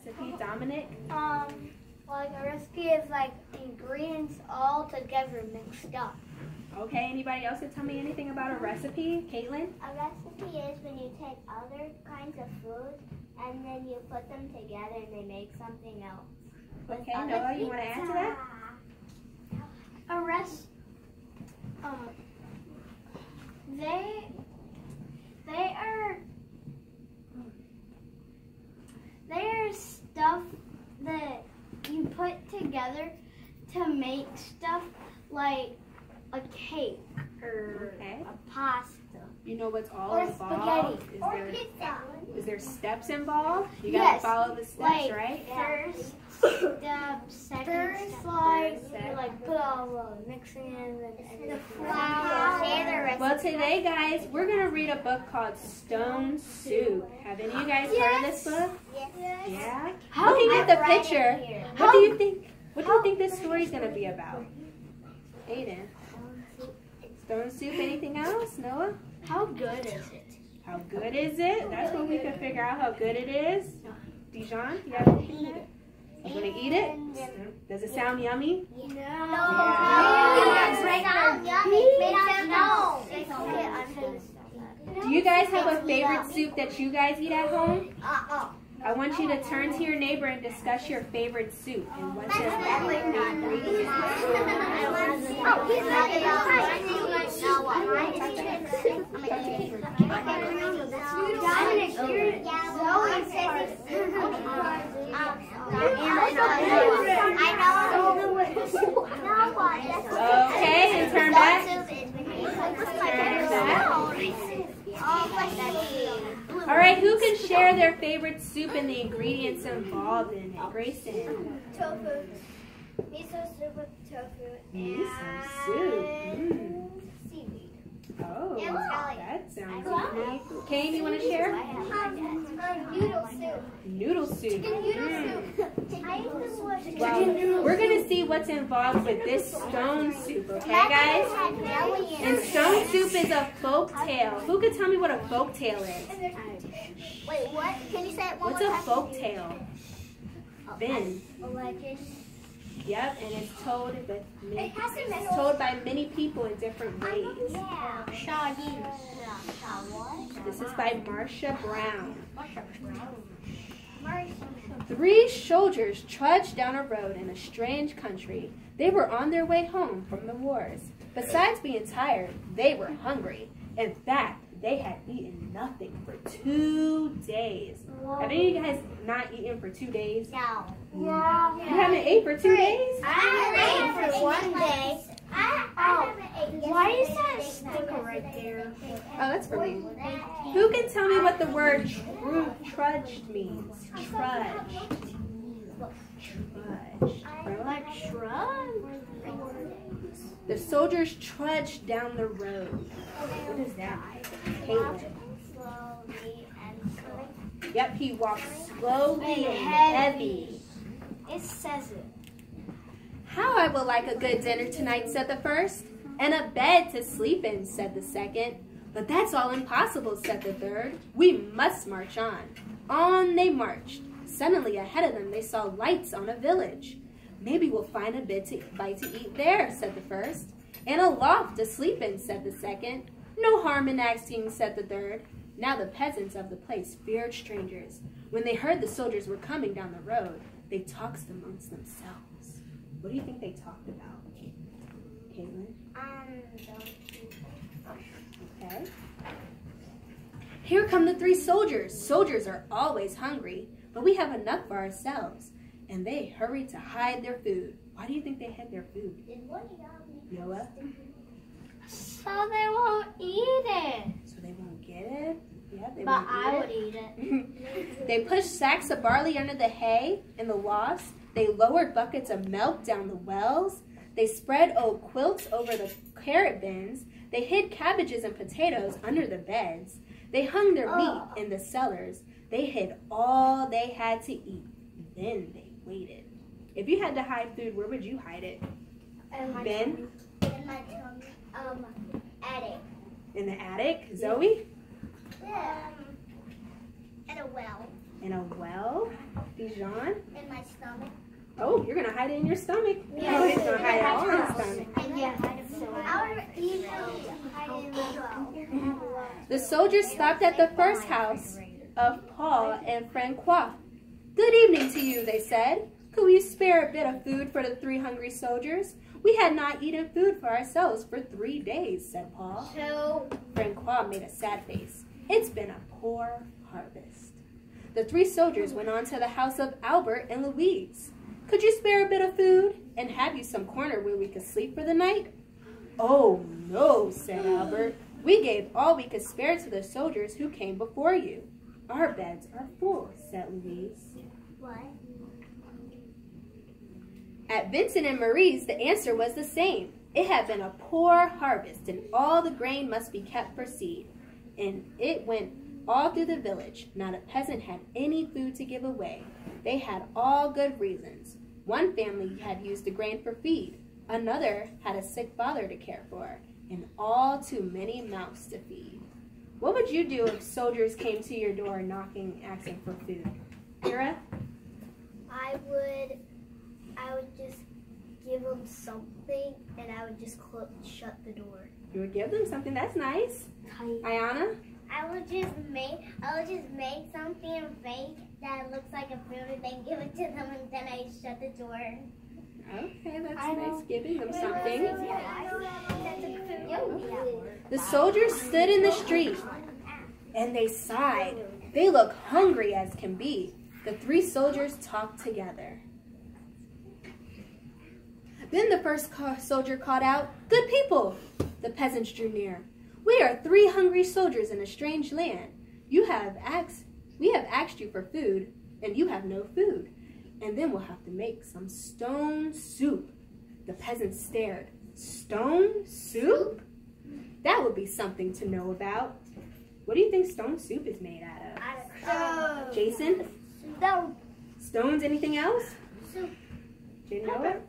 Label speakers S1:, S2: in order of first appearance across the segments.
S1: recipe, Dominic?
S2: Like a recipe is like ingredients all together mixed up.
S1: Okay, anybody else can tell me anything about a recipe? Caitlin?
S3: A recipe is when you take other kinds of food and then you put them together and they make something else.
S1: Okay, Noah, you want to add to that?
S2: They are stuff that you put together to make stuff like a cake or a pasta.
S1: You know what's all
S2: Or
S1: involved?
S2: spaghetti.
S3: Or pizza.
S1: Is there steps involved? You gotta follow the steps,
S2: like,
S1: right?
S2: First step, second step, like put all the mixing in and the flour.
S1: Well, today, guys, we're gonna read a book called Stone Soup. Have any of you guys heard of this book?
S3: Yes.
S1: Yeah. Looking at the picture, what do you think? What do you think this story's gonna be about? Aiden. Stone Soup. Anything else, Noah?
S2: How good is it?
S1: How good is it? That's what we can figure out how good it is. Dijon, you have to eat it. You want to eat it? Does it sound yummy? Do you guys have a favorite soup that you guys eat at home? I want you to turn to your neighbor and discuss your favorite soup and what's your favorite ingredient. Okay, and turn back. All right, who can share their favorite soup and the ingredients involved in it? Grayson.
S3: Tofu. Miso soup with tofu.
S1: Miso soup.
S3: Seaweed.
S1: Oh,
S3: And scallions.
S1: that sounds good. Kane, you want to share?
S3: Noodle soup.
S1: Noodle soup.
S3: Chicken noodle soup.
S1: Well, we're going to see what's involved with this stone soup, okay, guys? And stone soup is a folk tale. Who can tell me what a folk tale is?
S3: Wait, what? Can you say it one
S1: What's
S3: more
S1: a
S3: time?
S1: folk tale? Ben.
S3: A legend.
S1: Yep, and it's told
S3: It's
S1: told by many people in different ways.
S3: Yeah.
S1: This is by Marsha Brown.
S3: Marsha.
S1: 3 soldiers trudged down a road in a strange country. They were on their way home from the wars. Besides being tired, they were hungry. In fact, they had eaten nothing for 2 days. Have any of you guys not eaten for 2 days?
S3: No.
S1: You haven't ate for 2 days?
S3: I haven't ate for 1 day. I haven't ate.
S2: Why is that a sticker right there?
S1: Oh, that's for me. Who can tell me what the word trudged means? Trudged.
S2: Like shrub?
S1: The soldiers trudged down the road. What is that? Caitlin.
S3: Slowly and slowly.
S1: Yep, he walked slowly and heavy.
S2: It says it.
S1: How I would like a good dinner tonight, said the first. And a bed to sleep in, said the second. But that's all impossible, said the third. We must march on. On they marched. Suddenly ahead of them they saw lights on a village. Maybe we'll find a bite to eat there, said the first. And a loft to sleep in, said the second. No harm in asking, said the third. Now the peasants of the place feared strangers. When they heard the soldiers were coming down the road, they talked amongst themselves. What do you think they talked about? Caitlin? Okay. Here come the 3 soldiers. Soldiers are always hungry, but we have enough for ourselves. And they hurried to hide their food. Why do you think they hid their food? Noah?
S2: So they won't eat it.
S1: So they won't get it? Yeah, they
S2: But
S1: won't
S2: I would eat it.
S1: They pushed sacks of barley under the hay in the lofts. They lowered buckets of milk down the wells. They spread old quilts over the carrot bins. They hid cabbages and potatoes under the beds. They hung their meat in the cellars. They hid all they had to eat. Then they waited. If you had to hide food, where would you hide it? Ben?
S3: In my attic.
S1: In the attic? Zoe?
S3: At a well.
S1: In a well? Dijon?
S3: In my stomach.
S1: Oh, you're going to hide it in your stomach.
S3: Yeah.
S1: Oh, he's going to hide it all in his stomach. The soldiers stopped at the first house of Paul and Francois. Good evening to you, they said. Could we spare a bit of food for the 3 hungry soldiers? We had not eaten food for ourselves for 3 days, said Paul.
S3: So,
S1: Francois made a sad face. It's been a poor harvest. The 3 soldiers went on to the house of Albert and Louise. Could you spare a bit of food and have you some corner where we could sleep for the night? Oh, no, said Albert. We gave all we could spare to the soldiers who came before you. Our beds are full, said Louise.
S3: what?
S1: At Vincent and Marie's, the answer was the same. It had been a poor harvest, and all the grain must be kept for seed. And it went all through the village. Not a peasant had any food to give away. They had all good reasons. One family had used the grain for feed. Another had a sick father to care for, and all too many mouths to feed. What would you do if soldiers came to your door knocking, asking for food? Kira?
S3: I would just give them something, and I would just shut the door.
S1: You would give them something. That's nice. Ayana?
S3: I would just make something fake that looks like a food, and then give it to them, and then I shut the door.
S1: Okay, that's nice. Giving them something.
S3: That's a food.
S1: The soldiers stood in the street, and they sighed. They looked hungry as can be. The 3 soldiers talked together. Then the first soldier called out, "Good people!" The peasants drew near. "We are 3 hungry soldiers in a strange land. We have asked you for food, and you have no food. And then we'll have to make some stone soup." The peasants stared. Stone soup? That would be something to know about. What do you think stone soup is made out of? Jason?
S3: Stone.
S1: Stones, anything else?
S3: Soup.
S1: Do you know it?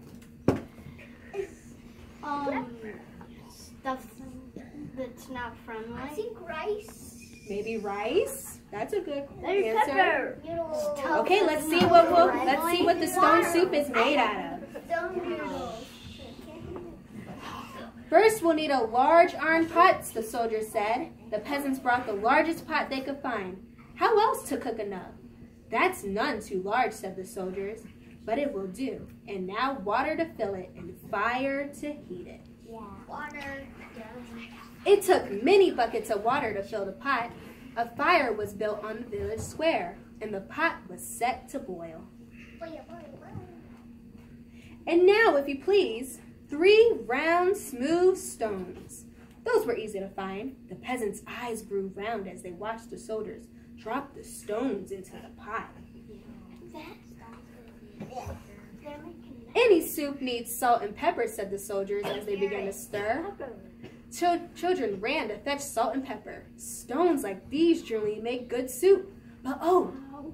S2: Stuff that's not friendly.
S3: I think rice.
S1: Maybe rice? That's a good
S2: There's
S1: answer.
S2: pepper.
S1: Okay, let's see what the stone soup is made out of.
S3: Stone noodles.
S1: First, we'll need a large iron pot, the soldier said. The peasants brought the largest pot they could find. How else to cook enough? That's none too large, said the soldiers, but it will do. And now water to fill it and fire to heat it.
S3: Yeah. Water.
S1: It took many buckets of water to fill the pot. A fire was built on the village square, and the pot was set to boil. And now, if you please, 3 round, smooth stones. Those were easy to find. The peasants' eyes grew round as they watched the soldiers drop the stones into the pot. Any soup needs salt and pepper, said the soldiers as they began to stir. Children ran to fetch salt and pepper. Stones like these generally make good soup. But oh,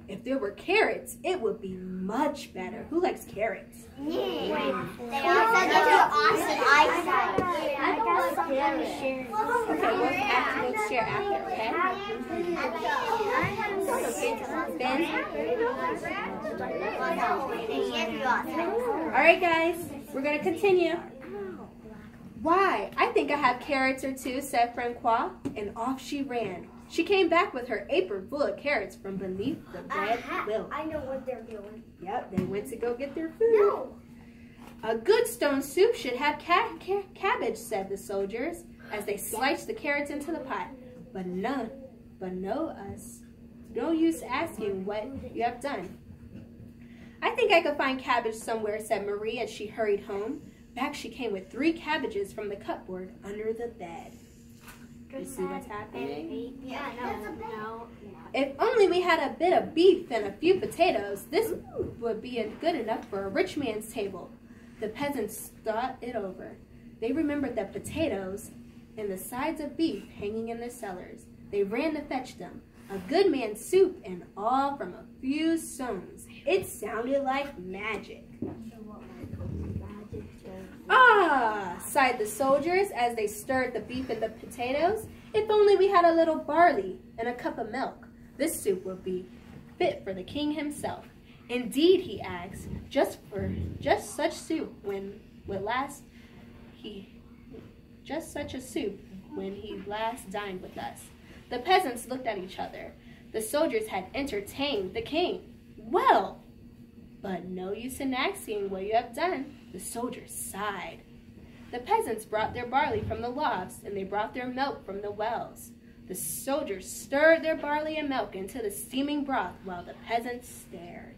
S1: if there were carrots, it would be much better. Who likes carrots?
S3: They also give you awesome eyesight.
S2: I got something to share.
S1: Okay, we'll share after, okay? All right, guys, we're going to continue. Why, I think I have carrots or 2, said Francois, and off she ran. She came back with her apron full of carrots from beneath the red quilt.
S3: I know what they're doing.
S1: Yep, they went to go get their food.
S3: No.
S1: A good stone soup should have cabbage, said the soldiers, as they sliced the carrots into the pot. But no use asking what you have done. I think I could find cabbage somewhere, said Marie as she hurried home. Back she came with 3 cabbages from the cupboard under the bed. You see what's happening?
S2: Yeah, no.
S1: If only we had a bit of beef and a few potatoes, this would be good enough for a rich man's table. The peasants thought it over. They remembered the potatoes and the sides of beef hanging in their cellars. They ran to fetch them. A good man's soup and all from a few stones. It sounded like magic. Ah, sighed the soldiers as they stirred the beef and the potatoes. If only we had a little barley and a cup of milk. This soup would be fit for the king himself. Indeed, he asked, just such a soup when he last dined with us. The peasants looked at each other. The soldiers had entertained the king. Well, but no use in asking what you have done. The soldiers sighed. The peasants brought their barley from the lofts, and they brought their milk from the wells. The soldiers stirred their barley and milk into the steaming broth while the peasants stared.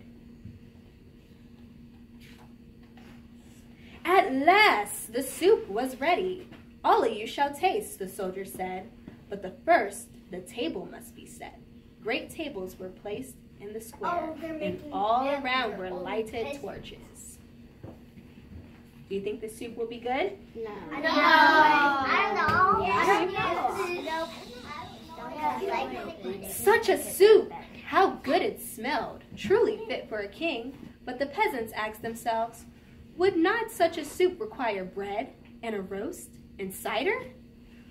S1: At last the soup was ready. All of you shall taste, the soldier said. But first the table must be set. Great tables were placed in the square, and all around were lighted torches. Do you think the soup will be good?
S3: No. I don't know.
S1: Such a soup! How good it smelled! Truly fit for a king. But the peasants asked themselves, would not such a soup require bread and a roast and cider?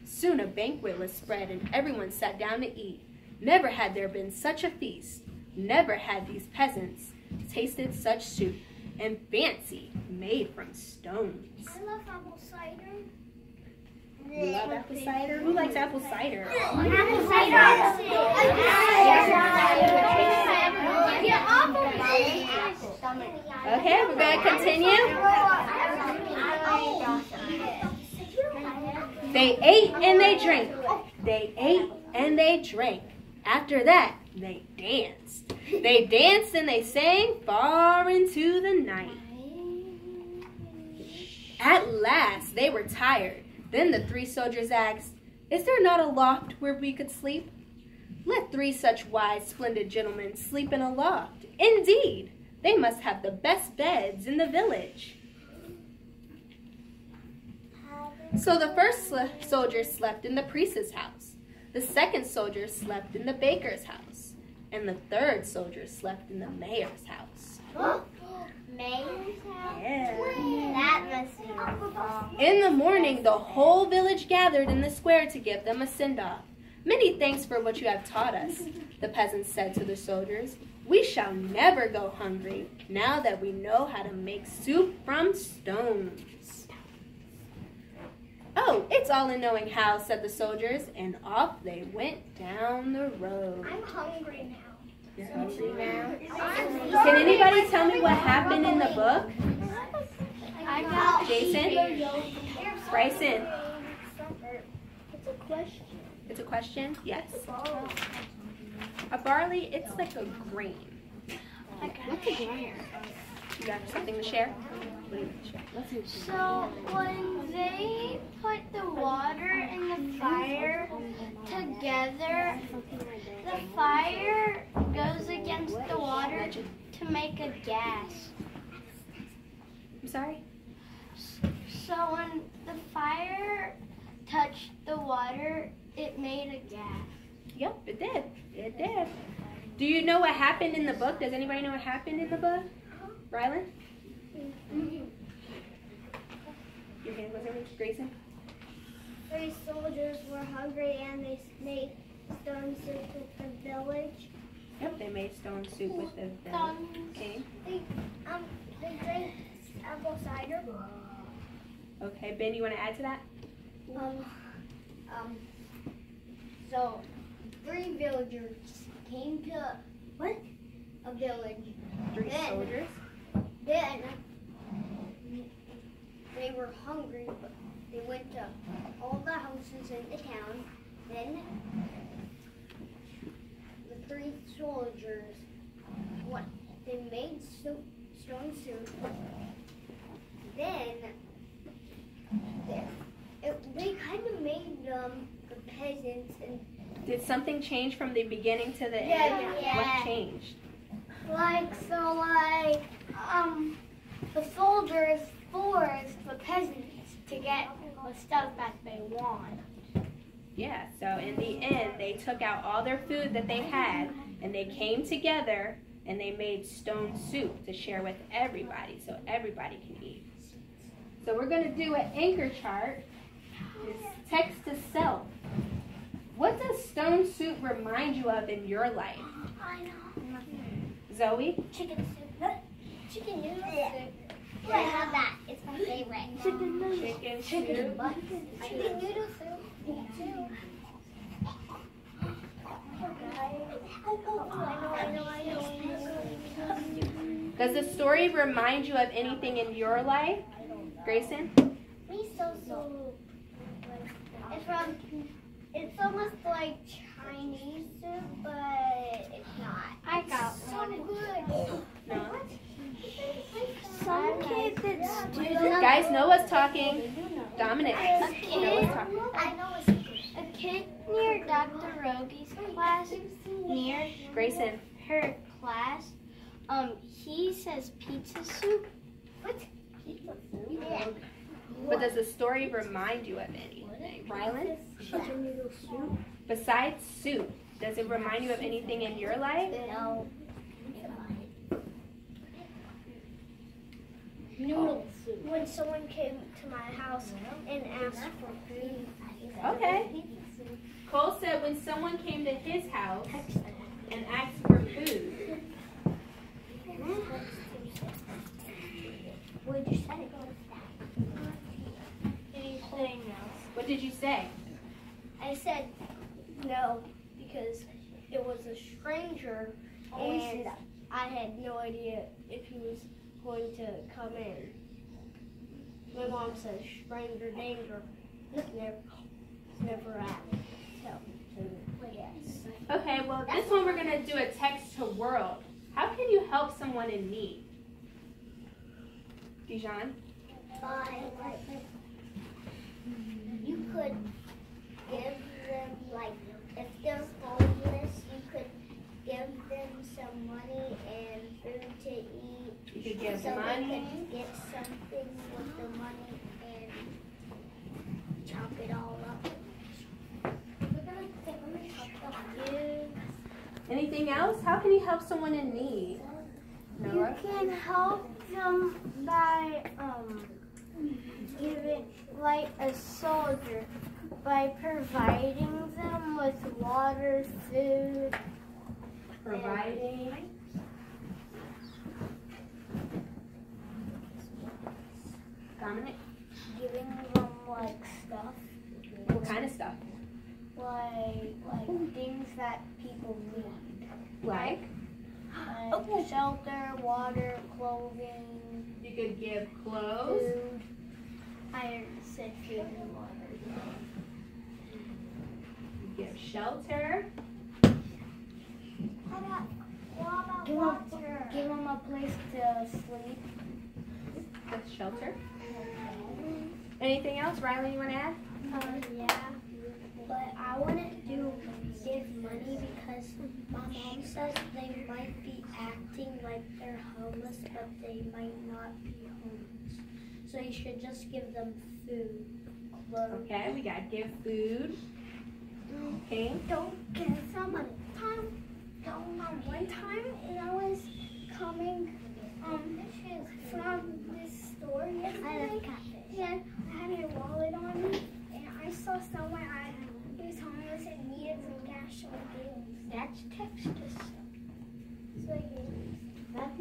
S1: Soon a banquet was spread and everyone sat down to eat. Never had there been such a feast. Never had these peasants tasted such soup, and fancy, made from stones.
S3: I love apple cider.
S1: You love apple cider? Who likes apple cider?
S3: Apple cider.
S1: Okay, we're going to continue. They ate and they drank. They ate and they drank. After that, they danced. They danced and they sang far into the night. At last, they were tired. Then the three soldiers asked, is there not a loft where we could sleep? Let three such wise, splendid gentlemen sleep in a loft. Indeed, they must have the best beds in the village. So the first soldier slept in the priest's house. The second soldier slept in the baker's house. And the third soldier slept in the mayor's house.
S3: Mayor's house?
S1: Yeah.
S3: That must be awesome.
S1: In the morning, the whole village gathered in the square to give them a send-off. Many thanks for what you have taught us, the peasants said to the soldiers. We shall never go hungry now that we know how to make soup from stones. Oh, it's all in knowing how, said the soldiers, and off they went down the road.
S3: I'm hungry now.
S1: You're hungry now? Can anybody tell me what happened in the book?
S2: I got
S1: Jason? Bryson?
S3: It's a question.
S1: It's a question? Yes. A barley, it's like a grain.
S2: What's a grain?
S1: You got something to share?
S2: So when they put the water and the fire together, the fire goes against the water to make a gas.
S1: I'm sorry?
S2: So when the fire touched the water, it made a gas.
S1: Yep, it did. It did. Do you know what happened in the book? Does anybody know what happened in the book? Rylan? Your hand was over, Grayson?
S3: 3 soldiers were hungry and they made stone soup with the village.
S1: Yep, they made stone soup with the village. Okay.
S3: They drank apple cider.
S1: Okay, Ben, you want to add to that?
S3: So 3 villagers came to a village.
S1: 3 soldiers?
S3: Then they were hungry, but they went to all the houses in the town. Then the 3 soldiers they made soup, stone soup. Then they kind of made the peasants and.
S1: Did something change from the beginning to the end?
S3: Yeah.
S1: What changed?
S2: The soldiers forced the peasants to get the stuff that they want.
S1: Yeah, so in the end, they took out all their food that they had, and they came together, and they made stone soup to share with everybody, so everybody can eat. So we're going to do an anchor chart. It's text to self. What does stone soup remind you of in your life?
S3: I know.
S1: Zoe?
S3: Chicken soup. Chicken noodle soup. I have that. It's my favorite. Chicken noodle soup.
S1: Chicken soup.
S3: Chicken noodle soup. Me too. I know.
S1: Does the story remind you of anything in your life? Grayson?
S3: Miso soup. It's almost like Chinese soup, but it's not.
S2: I got
S3: so
S2: one.
S3: good.
S1: No.
S2: Some kids do
S1: Guys, Noah's talking. Dominic. Noah's talking.
S3: I know it's good.
S2: a kid near Dr. Rogi's class, near
S1: Grayson.
S2: her class, he says pizza soup.
S3: What? Pizza soup? Yeah.
S1: But does the story remind you of anything? Rylan?
S3: Chicken noodle soup?
S1: Besides soup, does it remind you of anything in your life?
S3: No. Noodle soup. When someone came to my house and asked for food.
S1: Okay. Cole said when someone came to his house and asked for food.
S3: What did you say?
S2: Anything else?
S1: What did you say?
S3: I said no because it was a stranger and I had no idea if he was going to come in. My mom said stranger danger. Never asked. So, yes.
S1: Okay, well this one we're going to do a text to world. How can you help someone in need? Dijon?
S3: You could give them, like, if they're homeless, you could give them some money and food to eat.
S1: You could give
S3: so
S1: money.
S3: they can get something with the money and chop it all up.
S1: Anything else? How can you help someone in need?
S2: You
S1: Noah?
S2: can help them by giving, like a soldier, by providing them with water, food.
S1: Providing. Dominic?
S2: Giving them like stuff,
S1: What kind of stuff?
S2: like things that people need,
S1: Like?
S2: like shelter, water, clothing,
S1: You could give clothes.
S2: food. I said food and water.
S1: You give shelter.
S2: Give them a place to sleep.
S1: That's shelter. Anything else? Riley, you want to add?
S3: Yeah, but I wouldn't give money because my mom says they might be acting like they're homeless, but they might not be homeless. So you should just give them food, clothes.
S1: Okay, we got give food. Okay.
S3: Don't give some money. One time, and I was coming from this store yesterday, and I had my wallet on me, and I saw someone who was homeless and needed some cash, so I gave him. That's Texas. So I gave him. That's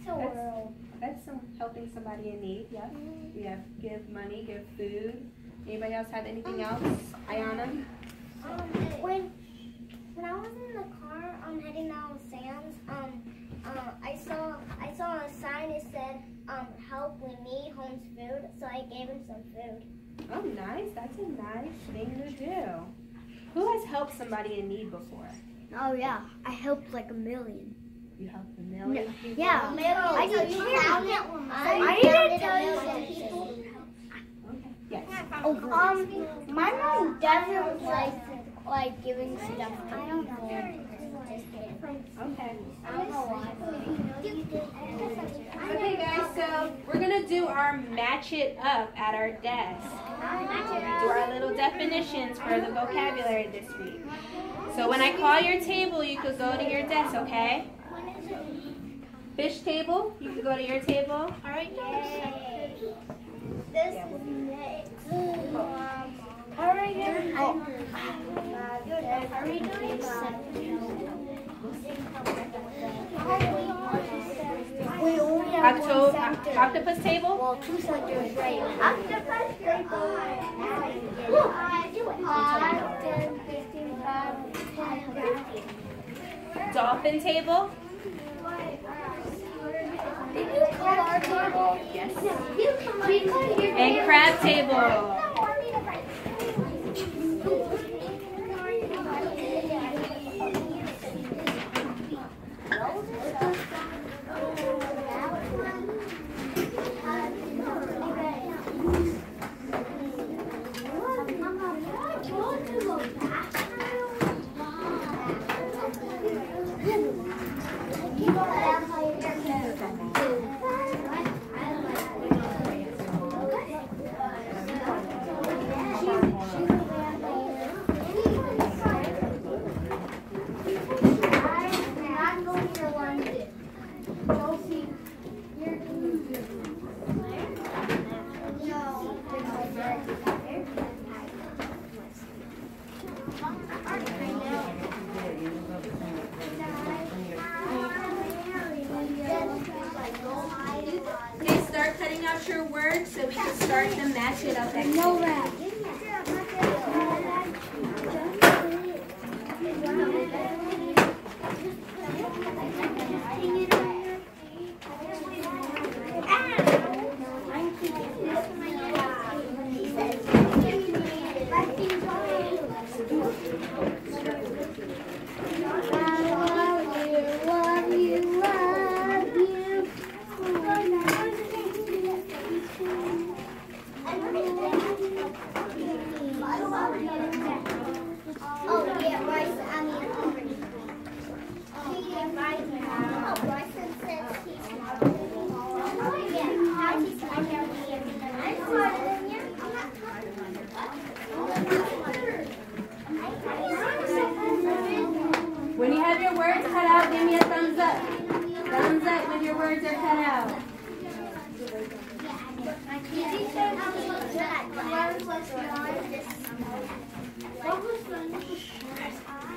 S3: the world.
S1: That's some helping somebody in need. Yep. We have give money, give food. Anybody else have anything else? Ayana?
S3: When I was in the car heading down with Sam's, I saw a sign that said, help, we need Home's food, so I gave him some food.
S1: Oh, nice. That's a nice thing to do. Who has helped somebody in need before?
S3: Oh yeah, I helped like 1 million.
S1: You helped a million people?
S3: Yeah, I didn't tell you some people.
S1: Okay. Yes.
S2: My mom doesn't like giving stuff to people.
S1: Okay.
S2: I don't know why.
S1: Okay, guys, so we're going to do our match it up at our desk. Do our little definitions for the vocabulary this week. So when I call your table, you could go to your desk, okay? Fish table, you could go to your table.
S2: All right,
S3: This is next.
S2: All right,
S3: Are we doing We only have one center.
S1: Octopus table?
S3: Well, 2 centers right now. Octopus table. 5, 10, 15, 5, 10, 15.
S1: Dolphin table?
S3: Did you call our table?
S1: Yes.
S3: No.
S1: And crab table. Okay, start cutting out your words so we can start to match it up.
S3: No rap.
S1: When you have your words cut out, give me a thumbs up. Thumbs up when your words are cut out.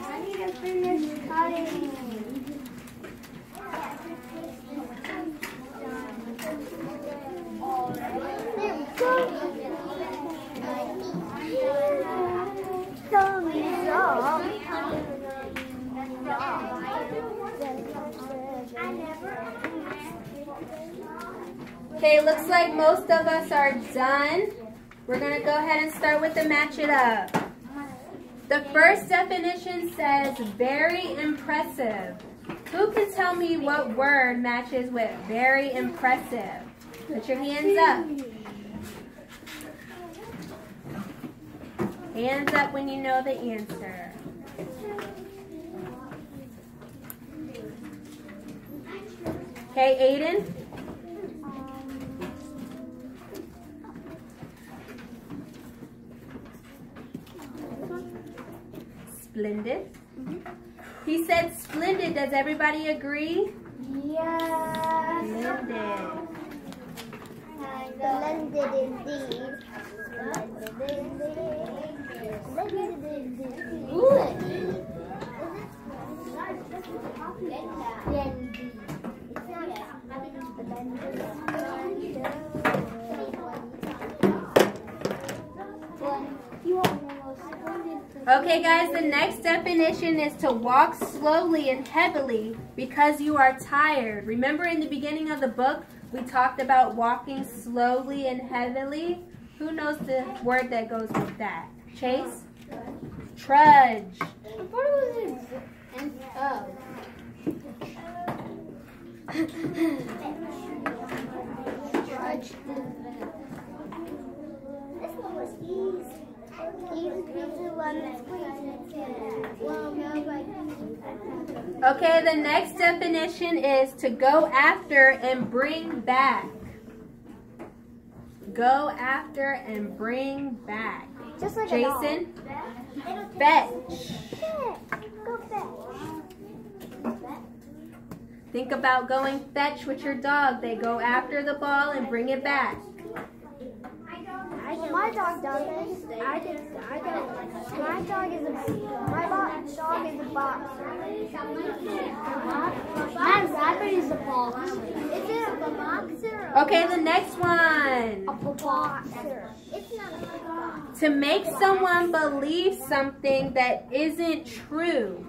S3: I need to finish cutting.
S1: Okay, looks like most of us are done. We're going to go ahead and start with the match it up. The first definition says very impressive. Who can tell me what word matches with very impressive? Put your hands up. Hands up when you know the answer. Okay, Aiden? Splendid. He said splendid. Does everybody agree?
S3: Yes.
S1: Splendid.
S3: Splendid indeed. Splendid indeed. Good.
S1: Okay guys, the next definition is to walk slowly and heavily because you are tired. Remember in the beginning of the book, we talked about walking slowly and heavily? Who knows the word that goes with that? Chase? Trudge.
S3: Trudge. This one was easy.
S1: Okay, the next definition is to go after and bring back. Go after and bring back.
S3: Just like
S1: Jason? Fetch.
S3: Go fetch.
S1: Think about going fetch with your dog. They go after the ball and bring it back.
S3: My dog does this. My dog is a boxer. My rabbit is a boxer. Is it a boxer?
S1: Okay, the next one.
S3: A boxer. It's not a boxer.
S1: To make someone believe something that isn't true.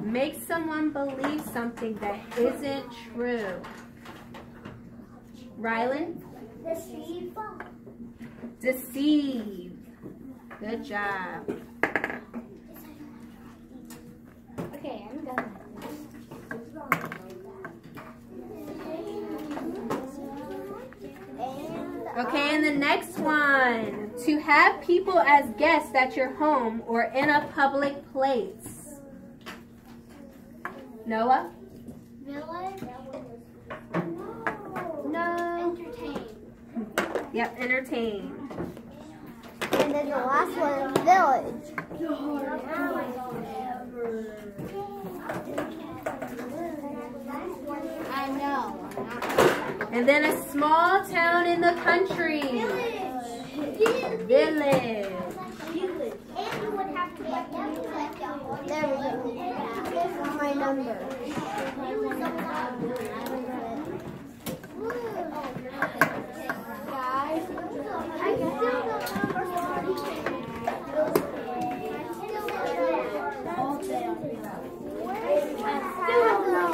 S1: Make someone believe something that isn't true. Rylan?
S3: Deceive.
S1: Deceive. Good job.
S3: Okay, I'm done.
S1: Okay, and the next one. To have people as guests at your home or in a public place. Noah?
S2: Village.
S3: No.
S2: Entertain.
S1: Yep, entertain.
S3: And then the last one is village.
S2: I know.
S1: And then a small town in the country. Village.
S3: And you would have to there we go. This is my number. Guys, I still don't know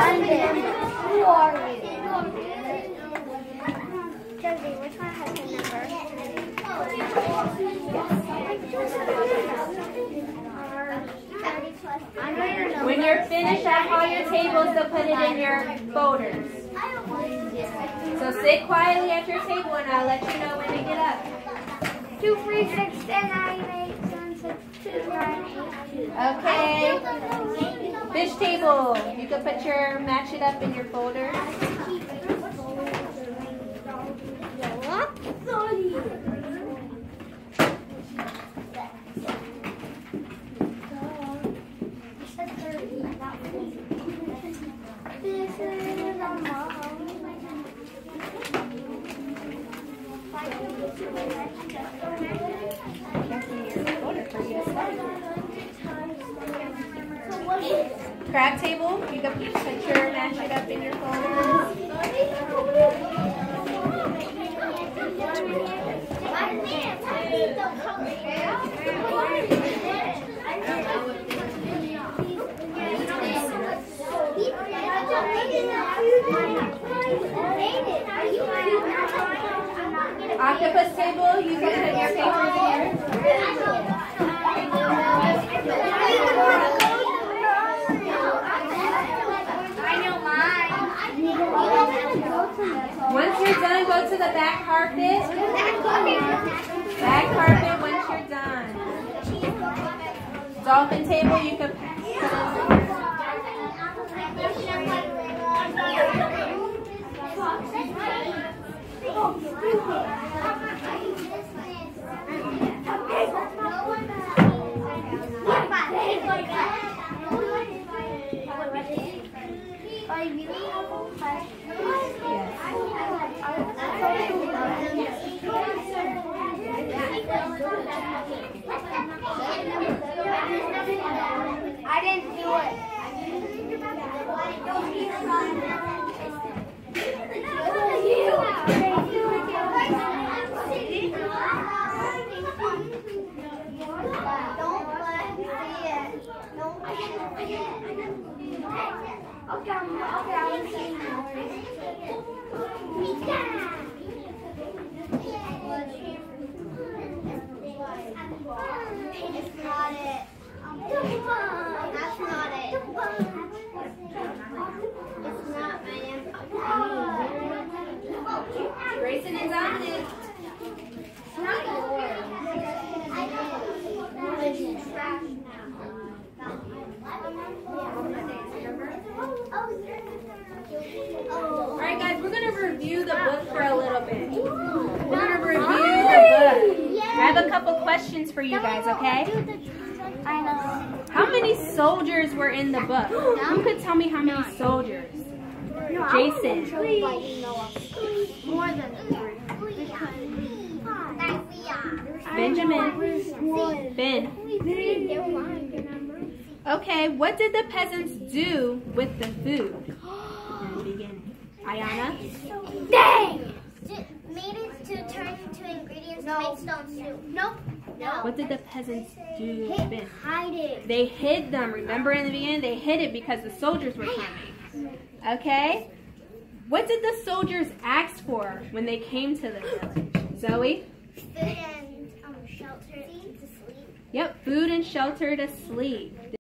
S3: London. Who are you? Josie, which one has your number?
S1: When you're finished at all your tables, to put it in your folders. So sit quietly at your table and I'll let you know when to get up.
S3: 2, 3, 6, 10, 9, 8, 7, 6, 2, 9, 8.
S1: Okay. Fish table. You can put your, match it up in your folders. Crab table. You can put your, match it up in your folders. Octopus table. You can put your papers in here. Once you're done, go to the back carpet. Back carpet once you're done. Dolphin table, you can put in
S3: I didn't do it. It's not it. That's not it. It's not, man.
S1: Grayson is on it.
S3: It's not yours.
S1: Alright guys, we're going to review the book for a little bit. We're going to review the book. I have a couple questions for you guys, okay?
S3: I know.
S1: How many soldiers were in the book? Who could tell me how many soldiers? Jason.
S3: More than 3.
S1: Benjamin. Ben.
S3: They're lying, remember?
S1: Okay, what did the peasants do with the food in the beginning? Ayana?
S3: Dang! Made it to turn into ingredients to make stone soup. Nope. No.
S1: What did the peasants do, Ben?
S3: Hide it.
S1: They hid them. Remember in the beginning, they hid it because the soldiers were coming. Okay? What did the soldiers ask for when they came to the village? Zoe?
S3: Food and shelter to sleep.
S1: Yep, food and shelter to sleep.